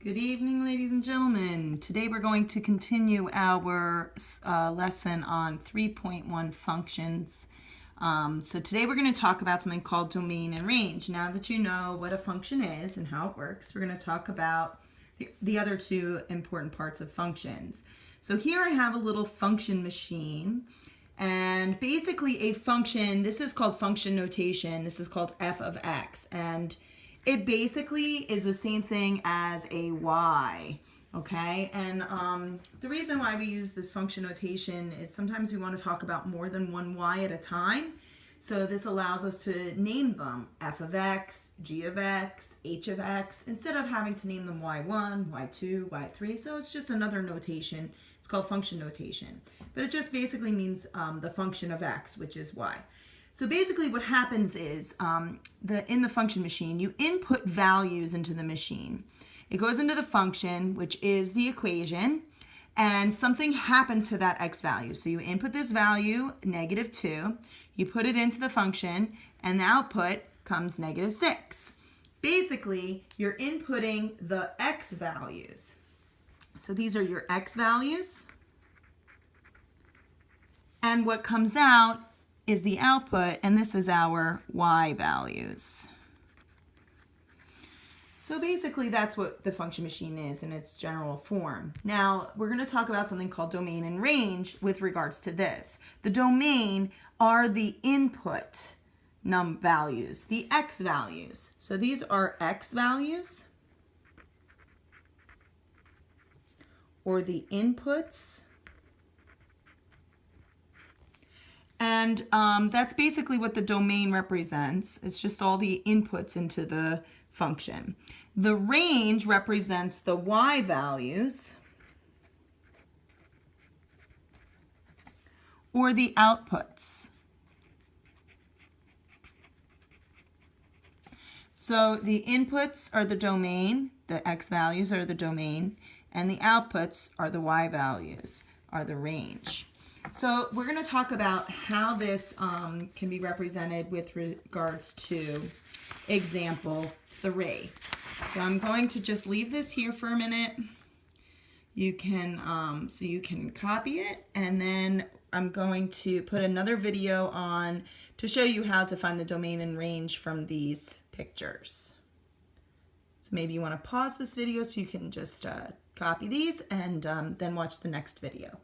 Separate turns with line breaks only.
Good evening, ladies and gentlemen. Today we're going to continue our lesson on 3.1 functions. So today we're going to talk about something called domain and range. Now that you know what a function is and how it works, we're going to talk about the other two important parts of functions. So here I have a little function machine, and basically a function, this is called function notation, this is called f of x, and it basically is the same thing as a y, okay? And the reason why we use this function notation is sometimes we want to talk about more than one y at a time. So this allows us to name them f of x, g of x, h of x, instead of having to name them y1, y2, y3. So it's just another notation. It's called function notation. But it just basically means the function of x, which is y. So basically what happens is in the function machine, you input values into the machine. It goes into the function, which is the equation, and something happens to that x value. So you input this value, -2, you put it into the function, and the output comes -6. Basically, you're inputting the x values. So these are your x values, and what comes out is the output, and this is our y values. So basically that's what the function machine is in its general form. Now we're going to talk about something called domain and range with regards to this. The domain are the input values, the x values. So these are x values, or the inputs. And that's basically what the domain represents. It's just all the inputs into the function. The range represents the y values, or the outputs. So the inputs are the domain, the x values are the domain, and the outputs are the y values, are the range. So we're going to talk about how this can be represented with regards to example 3. So I'm going to just leave this here for a minute. You can so you can copy it, and then I'm going to put another video on to show you how to find the domain and range from these pictures. So maybe you want to pause this video so you can just copy these and then watch the next video.